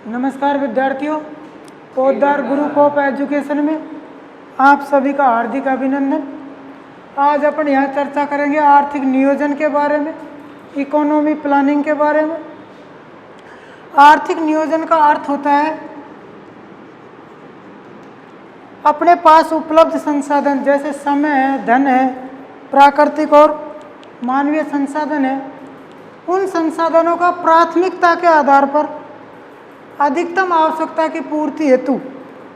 नमस्कार विद्यार्थियों, Poddar group of education में आप सभी का हार्दिक अभिनंदन। आज अपन यहाँ चर्चा करेंगे आर्थिक नियोजन के बारे में, इकोनॉमी प्लानिंग के बारे में। आर्थिक नियोजन का अर्थ होता है अपने पास उपलब्ध संसाधन जैसे समय है, धन है, प्राकृतिक और मानवीय संसाधन है, उन संसाधनों का प्राथमिकता के आधार पर अधिकतम आवश्यकता की पूर्ति हेतु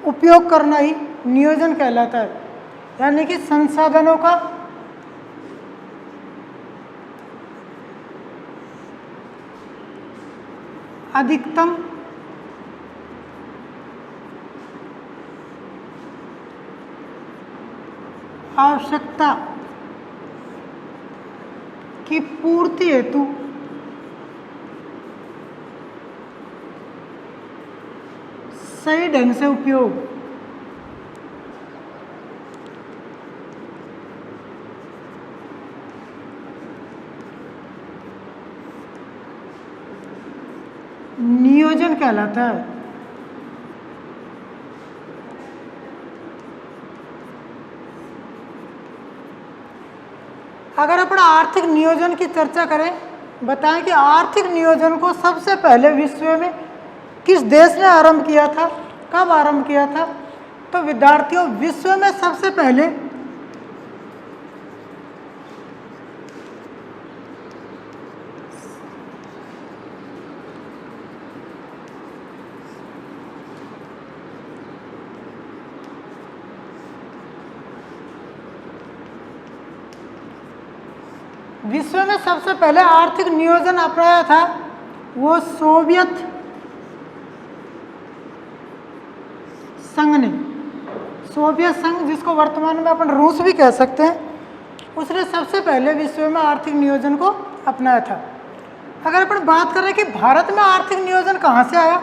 उपयोग करना ही नियोजन कहलाता है। यानी कि संसाधनों का अधिकतम आवश्यकता की पूर्ति हेतु सही ढंग से उपयोग। नियोजन कहलाता है। अगर अपन आर्थिक नियोजन की चर्चा करें, बताएं कि आर्थिक नियोजन को सबसे पहले विश्व में किस देश ने आरंभ किया था, कब आरंभ किया था? तो विद्यार्थियों, विश्व में सबसे पहले आर्थिक नियोजन अपनाया था वो सोवियत संघ ने। सोवियत संघ, जिसको वर्तमान में अपन रूस भी कह सकते हैं, उसने सबसे पहले विश्व में आर्थिक नियोजन को अपनाया था। अगर अपन बात करें कि भारत में आर्थिक नियोजन कहाँ से आया,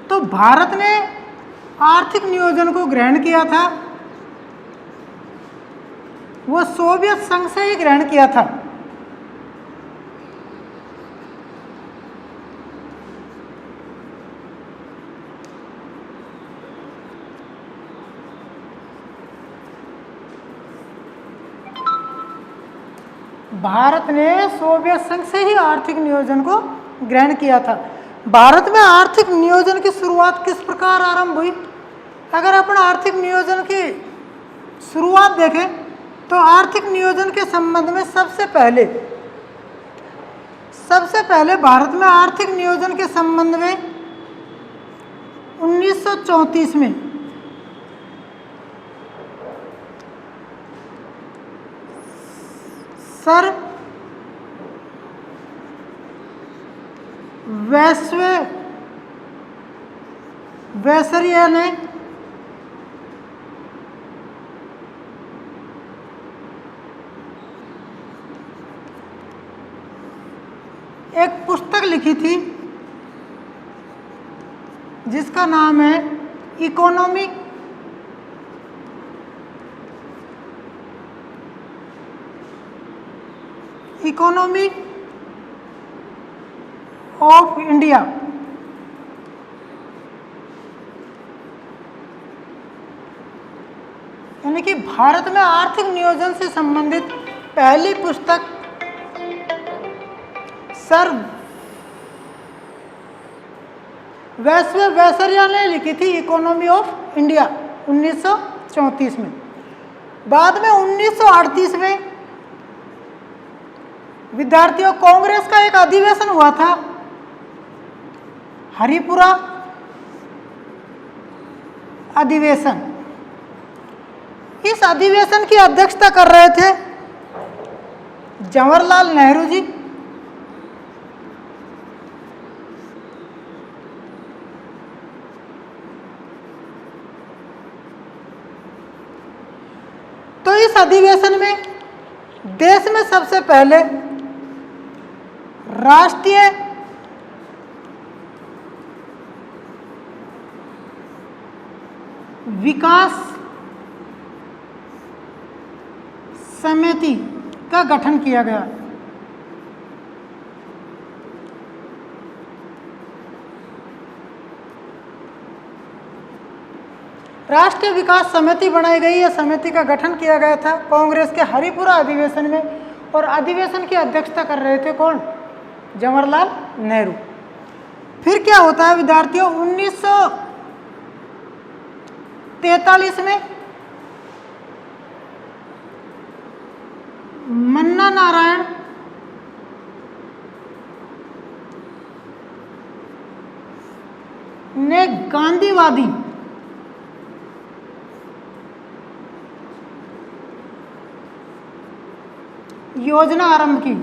तो भारत ने आर्थिक नियोजन को ग्रहण किया था वो सोवियत संघ से ही ग्रहण किया था। भारत ने सोवियत संघ से ही आर्थिक नियोजन को ग्रहण किया था। भारत में आर्थिक नियोजन की शुरुआत किस प्रकार आरंभ हुई? अगर अपन आर्थिक नियोजन की शुरुआत देखें तो आर्थिक नियोजन के संबंध में सबसे पहले भारत में आर्थिक नियोजन के संबंध में 1934 में सर वेसरिया ने एक पुस्तक लिखी थी जिसका नाम है इकोनॉमी ऑफ इंडिया। यानी कि भारत में आर्थिक नियोजन से संबंधित पहली पुस्तक सर वेसरिया ने लिखी थी, इकोनॉमी ऑफ इंडिया, 1934 में। बाद में 1938 में विद्यार्थियों कांग्रेस का एक अधिवेशन हुआ था, हरिपुरा अधिवेशन। इस अधिवेशन की अध्यक्षता कर रहे थे जवाहरलाल नेहरू जी। तो इस अधिवेशन में देश में सबसे पहले राष्ट्रीय विकास समिति का गठन किया गया। राष्ट्रीय विकास समिति बनाई गई। यह समिति का गठन किया गया था कांग्रेस के हरिपुरा अधिवेशन में, और अधिवेशन की अध्यक्षता कर रहे थे कौन? जवाहरलाल नेहरू। फिर क्या होता है विद्यार्थियों, 1943 में मन्ना नारायण ने गांधीवादी योजना आरंभ की।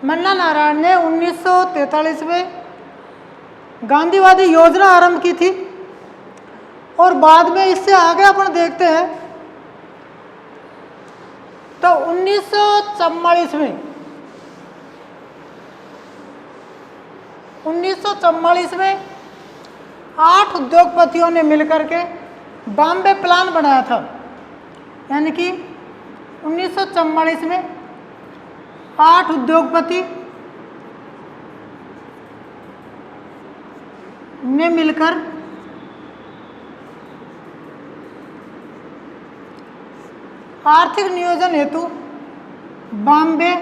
मन्ना नारायण ने 1943 में गांधीवादी योजना आरंभ की थी, और बाद में इससे आगे अपन देखते हैं तो 1944 में 8 उद्योगपतियों ने मिलकर के बॉम्बे प्लान बनाया था। यानी कि 1944 में 8 उद्योगपति ने मिलकर आर्थिक नियोजन हेतु बॉम्बे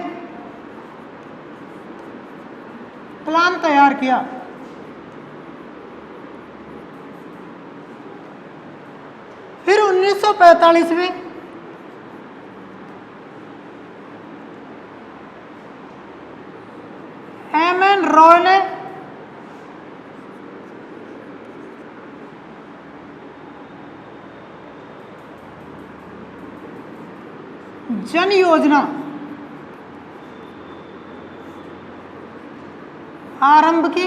प्लान तैयार किया। फिर 1945 में एम.एन. रॉय ने जन योजना आरंभ की।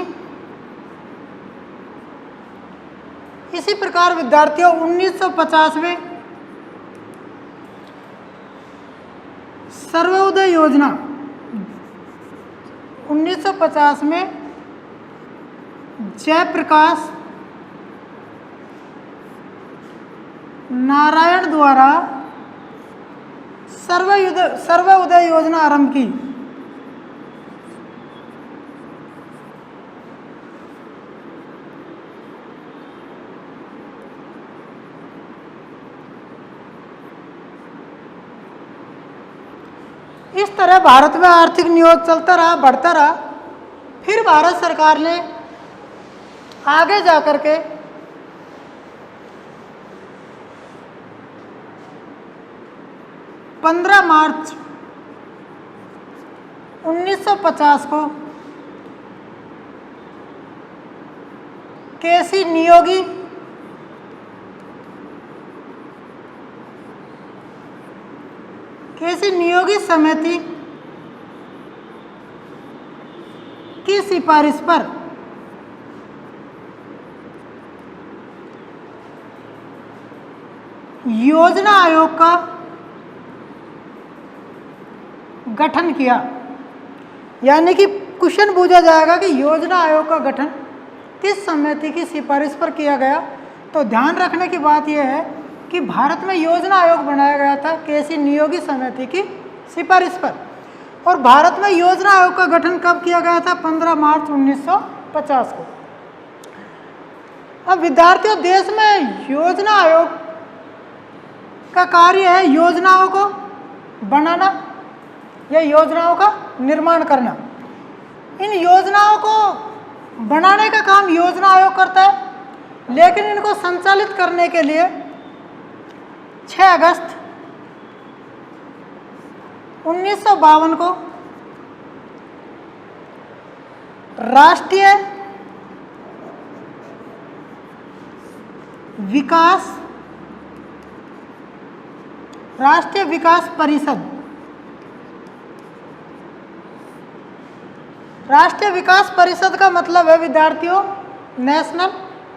इसी प्रकार विद्यार्थियों 1950 में सर्वोदय योजना, 1950 में जयप्रकाश नारायण द्वारा सर्वोदय योजना आरंभ की। इस तरह भारत में आर्थिक नियोजन चलता रहा, बढ़ता रहा। फिर भारत सरकार ने आगे जाकर के 15 मार्च 1950 को केसी नियोगी समिति की सिफारिश पर योजना आयोग का गठन किया। यानी कि क्वेश्चन पूछा जाएगा कि योजना आयोग का गठन किस समिति की सिफारिश पर किया गया, तो ध्यान रखने की बात यह है कि भारत में योजना आयोग बनाया गया था केसी नियोगी समिति की सिफारिश पर। और भारत में योजना आयोग का गठन कब किया गया था? 15 मार्च 1950 को। अब विद्यार्थियों, देश में योजना आयोग का कार्य है योजनाओं को बनाना या योजनाओं का निर्माण करना। इन योजनाओं को बनाने का काम योजना आयोग करता है, लेकिन इनको संचालित करने के लिए 6 अगस्त 1952 को राष्ट्रीय विकास परिषद, राष्ट्रीय विकास परिषद का मतलब है विद्यार्थियों नेशनल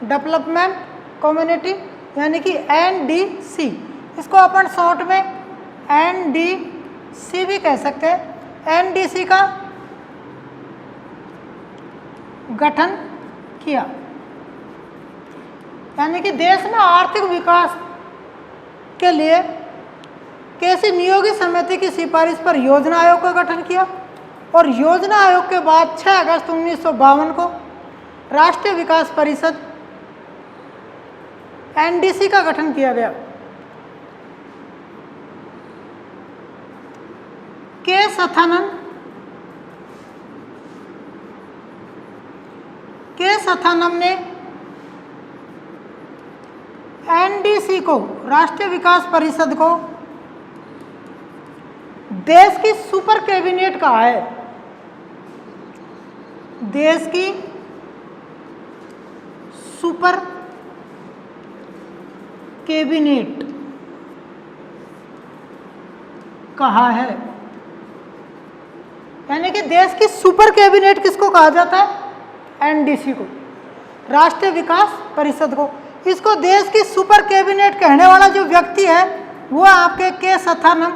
डेवलपमेंट कम्युनिटी, यानी कि NDC। इसको अपन शॉर्ट में NDC भी कह सकते हैं। NDC का गठन किया। यानी कि देश में आर्थिक विकास के लिए केसी नियोगी समिति की सिफारिश पर योजना आयोग का गठन किया, और योजना आयोग के बाद 6 अगस्त 1952 को राष्ट्रीय विकास परिषद एनडीसी का गठन किया गया। के सथानम ने एनडीसी को, राष्ट्रीय विकास परिषद को, देश की सुपर कैबिनेट कहा है। देश की सुपर कैबिनेट कहा है। यानी कि देश की सुपर कैबिनेट किसको कहा जाता है? एनडीसी को, राष्ट्रीय विकास परिषद को। इसको देश की सुपर कैबिनेट कहने वाला जो व्यक्ति है वो आपके के सथानम।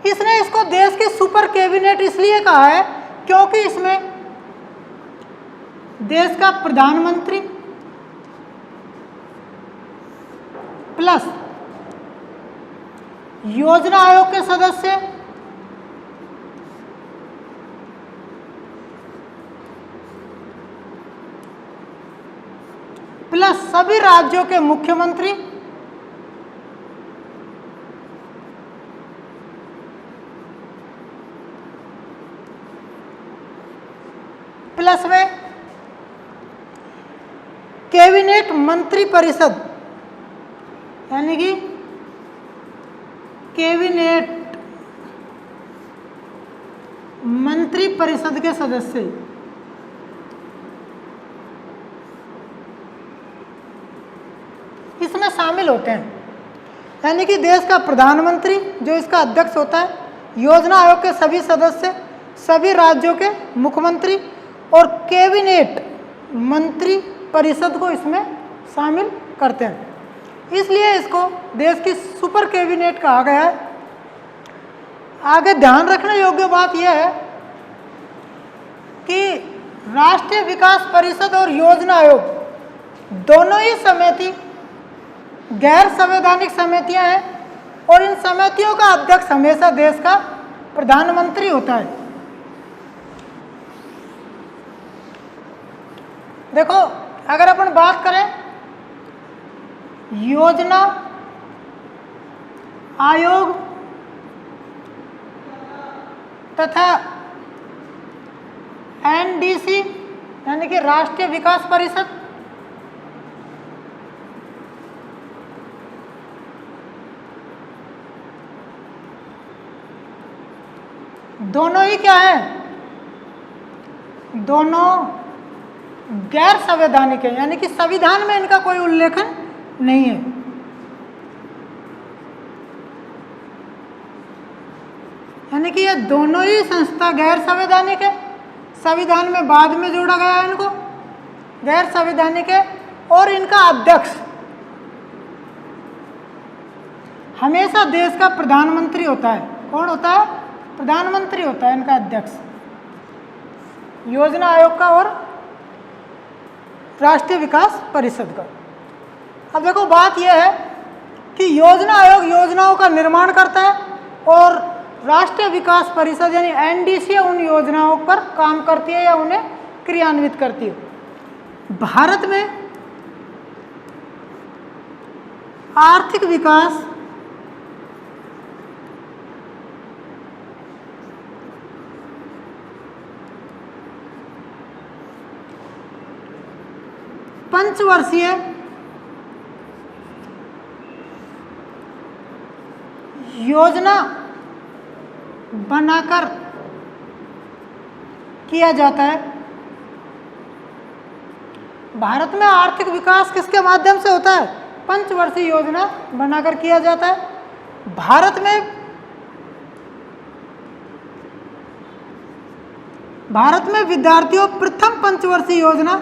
इसने इसको देश की सुपर कैबिनेट इसलिए कहा है क्योंकि इसमें देश का प्रधानमंत्री प्लस योजना आयोग के सदस्य, प्लस सभी राज्यों के मुख्यमंत्री, प्लस में कैबिनेट मंत्री परिषद, यानी कि कैबिनेट मंत्री परिषद के सदस्य इसमें शामिल होते हैं। यानी कि देश का प्रधानमंत्री जो इसका अध्यक्ष होता है, योजना आयोग के सभी सदस्य, सभी राज्यों के मुख्यमंत्री और कैबिनेट मंत्री परिषद को इसमें शामिल करते हैं। इसलिए इसको देश की सुपर कैबिनेट कहा गया है। आगे ध्यान रखने योग्य बात यह है कि राष्ट्रीय विकास परिषद और योजना आयोग दोनों ही समिति गैर संवैधानिक समितियां हैं और इन समितियों का अध्यक्ष हमेशा देश का प्रधानमंत्री होता है। देखो, अगर अपन बात करें योजना आयोग तथा एनडीसी यानी कि राष्ट्रीय विकास परिषद, दोनों ही क्या है? दोनों गैर संवैधानिक है, यानी कि संविधान में इनका कोई उल्लेखन नहीं है। यानी कि ये दोनों ही संस्था गैर संवैधानिक है, संविधान में बाद में जोड़ा गया है इनको, गैर संवैधानिक है। और इनका अध्यक्ष हमेशा देश का प्रधानमंत्री होता है। कौन होता है? प्रधानमंत्री होता है इनका अध्यक्ष, योजना आयोग का और राष्ट्रीय विकास परिषद का। अब देखो, बात यह है कि योजना आयोग योजनाओं का निर्माण करता है और राष्ट्रीय विकास परिषद यानी एनडीसी उन योजनाओं पर काम करती है या उन्हें क्रियान्वित करती है। भारत में आर्थिक विकास पंचवर्षीय योजना बनाकर किया जाता है। भारत में आर्थिक विकास किसके माध्यम से होता है? पंचवर्षीय योजना बनाकर किया जाता है। भारत में विद्यार्थियों प्रथम पंचवर्षीय योजना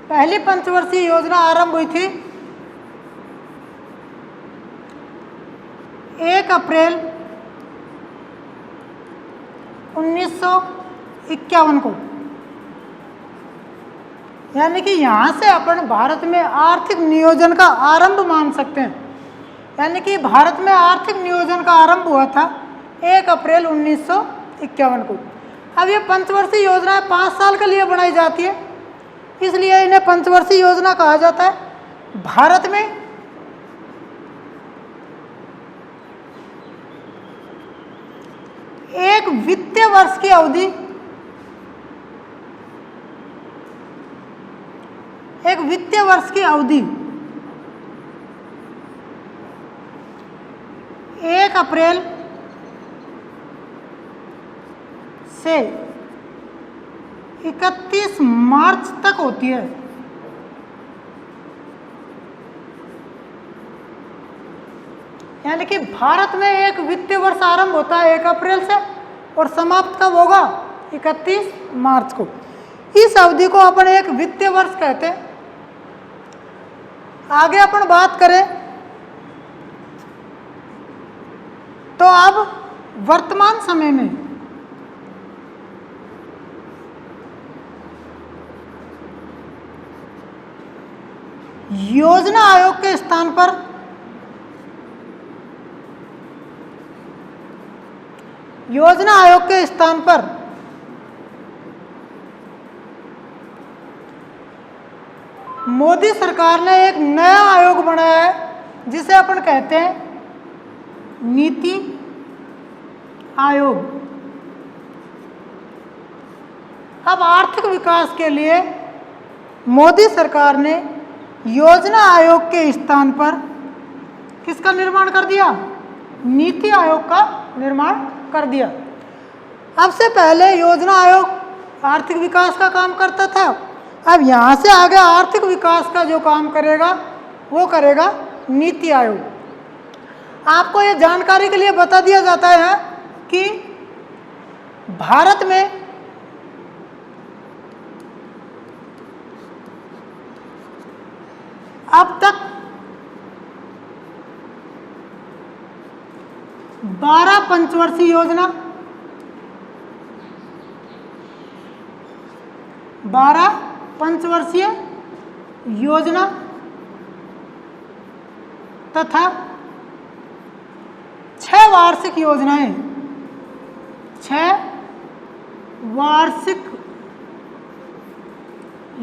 पहली पंचवर्षीय योजना आरंभ हुई थी 1 अप्रैल 1951 को। यानी कि यहाँ से अपन भारत में आर्थिक नियोजन का आरंभ मान सकते हैं। यानी कि भारत में आर्थिक नियोजन का आरंभ हुआ था 1 अप्रैल 1951 को। अब ये पंचवर्षीय योजनाएं 5 साल के लिए बनाई जाती है, इसलिए इन्हें पंचवर्षीय योजना कहा जाता है। भारत में एक वित्तीय वर्ष की अवधि, एक वित्तीय वर्ष की अवधि 1 अप्रैल से 31 मार्च तक होती है। यानी कि भारत में एक वित्तीय वर्ष आरंभ होता है 1 अप्रैल से और समाप्त कब होगा? 31 मार्च को। इस अवधि को अपन एक वित्तीय वर्ष कहते हैं। आगे अपन बात करें तो अब वर्तमान समय में योजना आयोग के स्थान पर मोदी सरकार ने एक नया आयोग बनाया है जिसे अपन कहते हैं नीति आयोग। अब आर्थिक विकास के लिए मोदी सरकार ने योजना आयोग के स्थान पर किसका निर्माण कर दिया? नीति आयोग का निर्माण कर दिया। अब से पहले योजना आयोग आर्थिक विकास का काम करता था, अब यहाँ से आगे आर्थिक विकास का जो काम करेगा वो करेगा नीति आयोग। आपको ये जानकारी के लिए बता दिया जाता है कि भारत में अब तक 12 पंचवर्षीय योजना, 12 पंचवर्षीय योजना तथा 6 वार्षिक योजनाएं, 6 वार्षिक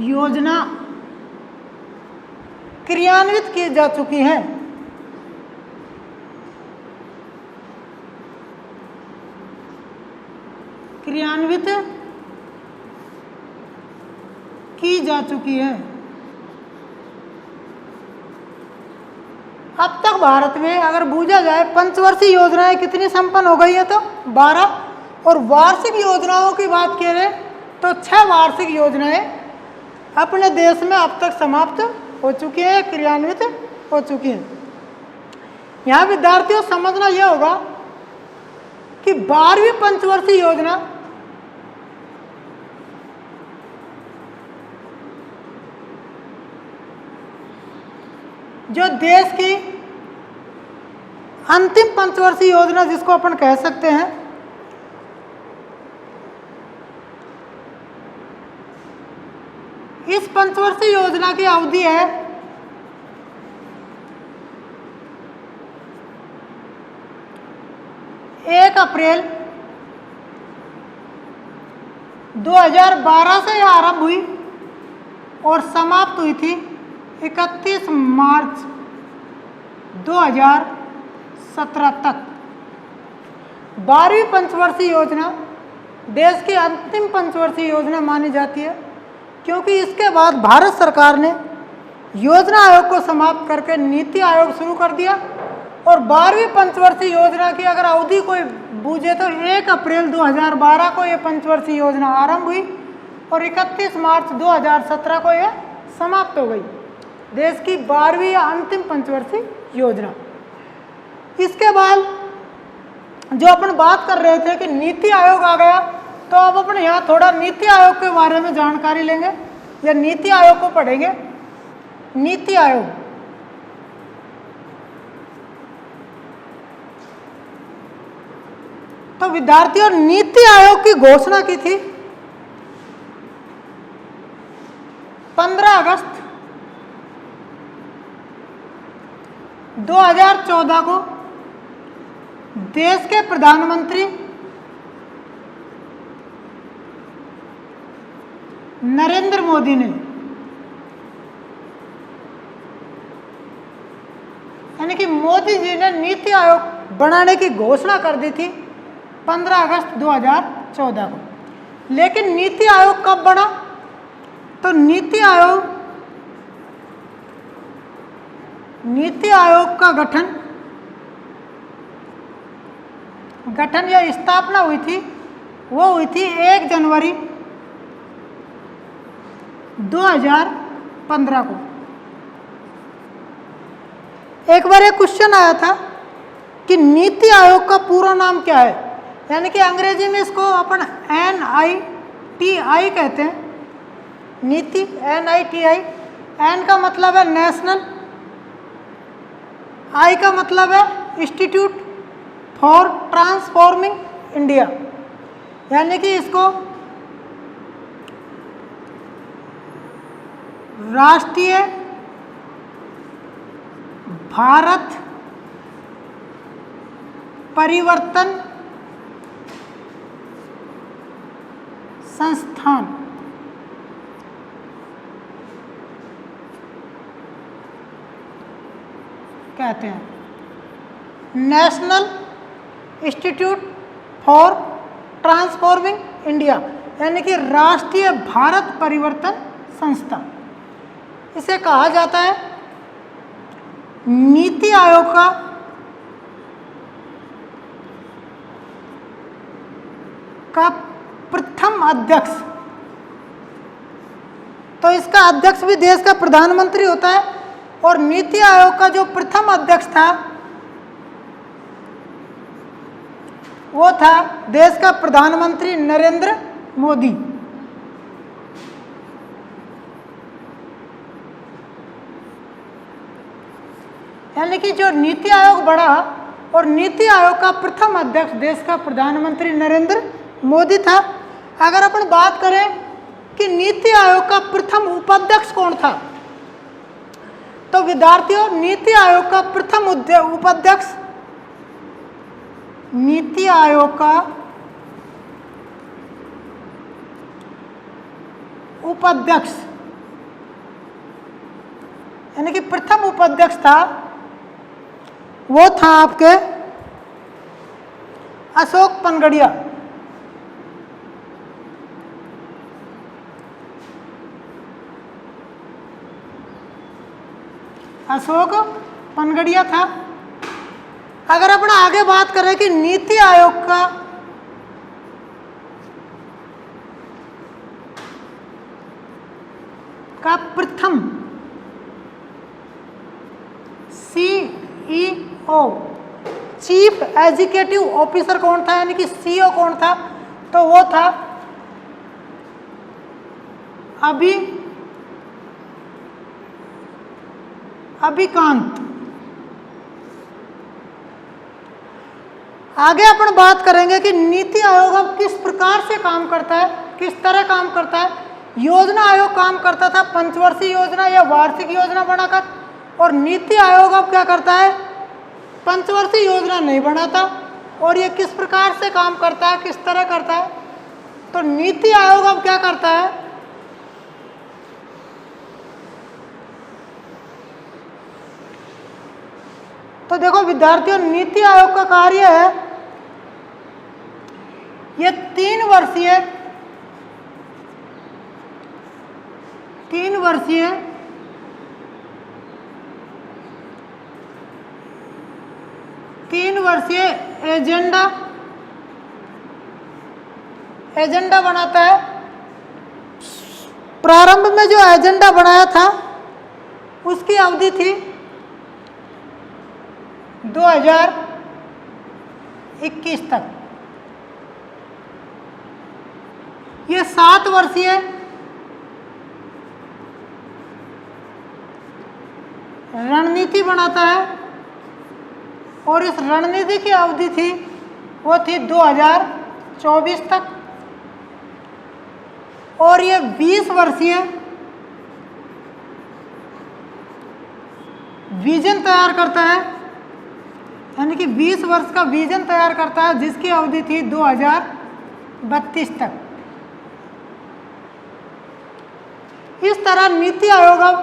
योजना क्रियान्वित की जा चुकी हैं। क्रियान्वित की जा चुकी है। अब तक भारत में अगर बूझा जाए पंचवर्षीय योजनाएं कितनी संपन्न हो गई है तो 12, और वार्षिक योजनाओं की बात करें तो 6 वार्षिक योजनाएं अपने देश में अब तक समाप्त हो चुकी है, क्रियान्वित हो चुकी है। यहाँ विद्यार्थियों समझना यह होगा कि 12वीं पंचवर्षीय योजना जो देश की अंतिम पंचवर्षीय योजना जिसको अपन कह सकते हैं, इस पंचवर्षीय योजना की अवधि है 1 अप्रैल 2012 से यह आरंभ हुई और समाप्त हुई थी 31 मार्च 2017 तक। 12वीं पंचवर्षीय योजना देश की अंतिम पंचवर्षीय योजना मानी जाती है, क्योंकि इसके बाद भारत सरकार ने योजना आयोग को समाप्त करके नीति आयोग शुरू कर दिया। और 12वीं पंचवर्षीय योजना की अगर अवधि कोई बूझे तो 1 अप्रैल 2012 को ये पंचवर्षीय योजना आरंभ हुई और 31 मार्च 2017 को यह समाप्त हो गई, देश की 12वीं या अंतिम पंचवर्षीय योजना। इसके बाद जो अपन बात कर रहे थे कि नीति आयोग आ गया, तो अब अपन यहाँ थोड़ा नीति आयोग के बारे में जानकारी लेंगे या नीति आयोग को पढ़ेंगे। नीति आयोग तो विद्यार्थियों नीति आयोग की घोषणा की थी 15 अगस्त 2014 को देश के प्रधानमंत्री नरेंद्र मोदी ने, यानी कि मोदी जी ने नीति आयोग बनाने की घोषणा कर दी थी 15 अगस्त 2014 को। लेकिन नीति आयोग कब बना? तो नीति आयोग का गठन या स्थापना हुई थी, वो हुई थी 1 जनवरी 2015 को। एक बार एक क्वेश्चन आया था कि नीति आयोग का पूरा नाम क्या है, यानी कि अंग्रेजी में इसको अपन NITI कहते हैं, नीति NITI। N का मतलब है नेशनल, I का मतलब है इंस्टीट्यूट फॉर ट्रांसफॉर्मिंग इंडिया, यानी कि इसको राष्ट्रीय भारत परिवर्तन संस्थान कहते हैं, national institute for transforming India, यानी कि राष्ट्रीय भारत परिवर्तन संस्था इसे कहा जाता है। नीति आयोग का प्रथम अध्यक्ष, तो इसका अध्यक्ष भी देश का प्रधानमंत्री होता है, और नीति आयोग का जो प्रथम अध्यक्ष था वो था देश का प्रधानमंत्री नरेंद्र मोदी। यानी कि जो नीति आयोग बढ़ा और नीति आयोग का प्रथम अध्यक्ष देश का प्रधानमंत्री नरेंद्र मोदी था। अगर अपन बात करें कि नीति आयोग का प्रथम उपाध्यक्ष कौन था, तो विद्यार्थियों नीति आयोग का प्रथम उपाध्यक्ष, नीति आयोग का उपाध्यक्ष यानी कि प्रथम उपाध्यक्ष था, वो था आपके अशोक पनगड़िया। अशोक पनगड़िया था। अगर अपन आगे बात करें कि नीति आयोग का प्रथम CEO चीफ एग्जीक्यूटिव ऑफिसर कौन था, यानी कि CEO कौन था, तो वो था अभिकांत। आगे अपन बात करेंगे कि नीति आयोग अब किस प्रकार से काम करता है, किस तरह काम करता है। योजना आयोग काम करता था पंचवर्षीय योजना या वार्षिक योजना बनाकर, और नीति आयोग अब क्या करता है, पंचवर्षीय योजना नहीं बनाता। और ये किस प्रकार से काम करता है, किस तरह करता है, तो नीति आयोग अब क्या करता है, तो देखो विद्यार्थियों, नीति आयोग का कार्य है ये 3 वर्षीय एजेंडा बनाता है। प्रारंभ में जो एजेंडा बनाया था उसकी अवधि थी 2021 तक। ये 7 वर्षीय रणनीति बनाता है, और इस रणनीति की अवधि थी वो थी 2024 तक। और ये 20 वर्षीय विजन तैयार करता है, यानी कि 20 वर्ष का विजन तैयार करता है जिसकी अवधि थी 2032 तक। इस तरह नीति आयोग अब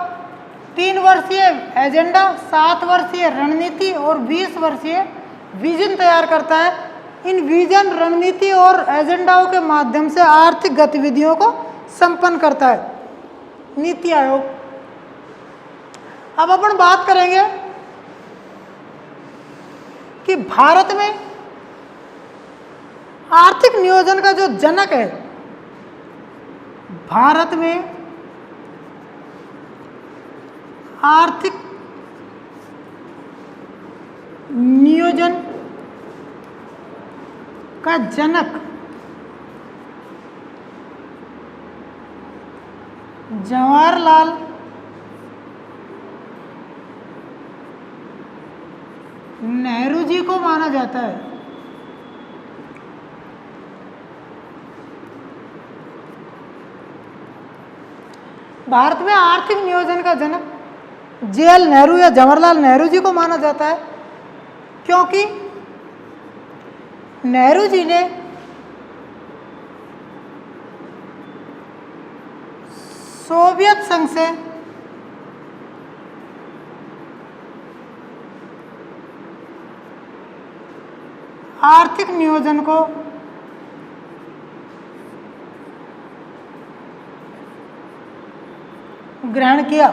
3 वर्षीय एजेंडा, 7 वर्षीय रणनीति और 20 वर्षीय विजन तैयार करता है। इन विजन, रणनीति और एजेंडाओं के माध्यम से आर्थिक गतिविधियों को संपन्न करता है नीति आयोग। अब अपन बात करेंगे कि भारत में आर्थिक नियोजन का जो जनक है, भारत में आर्थिक नियोजन का जनक जवाहरलाल नेहरू जी को माना जाता है। भारत में आर्थिक नियोजन का जनक जेएल नेहरू या जवाहरलाल नेहरू जी को माना जाता है, क्योंकि नेहरू जी ने सोवियत संघ से आर्थिक नियोजन को ग्रहण किया।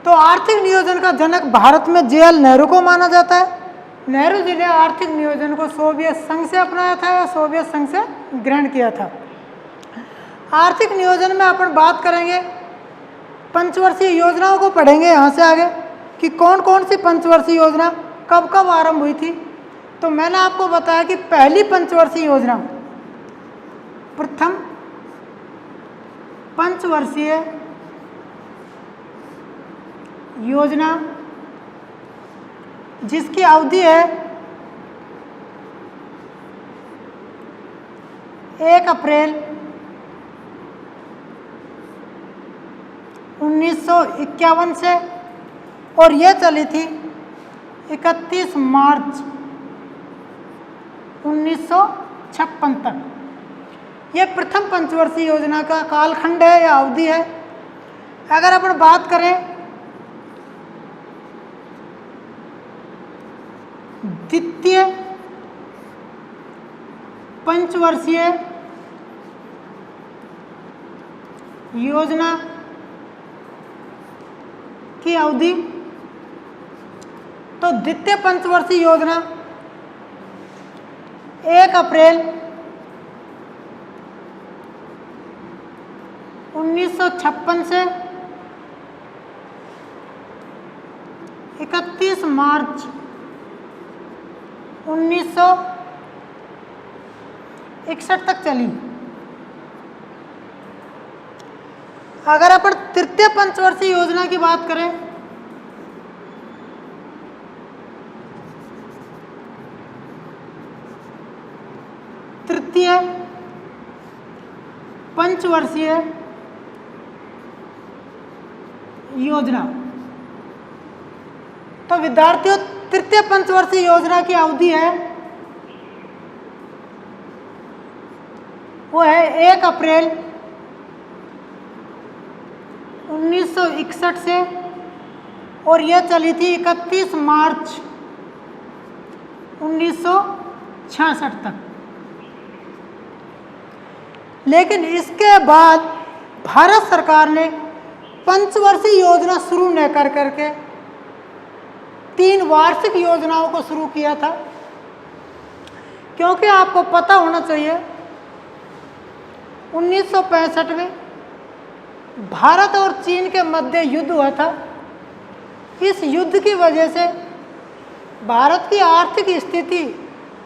तो आर्थिक नियोजन का जनक भारत में जेएल नेहरू को माना जाता है। नेहरू जी ने आर्थिक नियोजन को सोवियत संघ से अपनाया था या सोवियत संघ से ग्रहण किया था। आर्थिक नियोजन में अपन बात करेंगे, पंचवर्षीय योजनाओं को पढ़ेंगे यहाँ से आगे कि कौन कौन सी पंचवर्षीय योजना कब कब आरंभ हुई थी। तो मैंने आपको बताया कि पहली पंचवर्षीय योजना, प्रथम पंचवर्षीय योजना जिसकी अवधि है 1 अप्रैल 1951 से और यह चली थी 31 मार्च 1956 तक। यह प्रथम पंचवर्षीय योजना का कालखंड है या अवधि है। अगर अपन बात करें द्वितीय पंचवर्षीय योजना की अवधि, तो द्वितीय पंचवर्षीय योजना 1 अप्रैल 1956 से 31 मार्च 1961 तक चली। अगर अपन तृतीय पंचवर्षीय योजना की बात करें, तृतीय पंचवर्षीय योजना, तो विद्यार्थियों तृतीय पंचवर्षीय योजना की अवधि है वो है 1 अप्रैल 1961 से और यह चली थी 31 मार्च 1966 तक। लेकिन इसके बाद भारत सरकार ने पंचवर्षीय योजना शुरू न कर करके 3 वार्षिक योजनाओं को शुरू किया था, क्योंकि आपको पता होना चाहिए 1965 में भारत और चीन के मध्य युद्ध हुआ था। इस युद्ध की वजह से भारत की आर्थिक स्थिति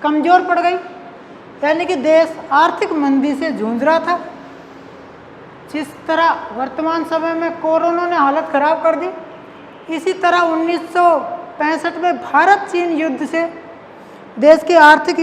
कमजोर पड़ गई, यानी कि देश आर्थिक मंदी से जूझ रहा था। जिस तरह वर्तमान समय में कोरोना ने हालत खराब कर दी, इसी तरह 1965 में भारत चीन युद्ध से देश की आर्थिक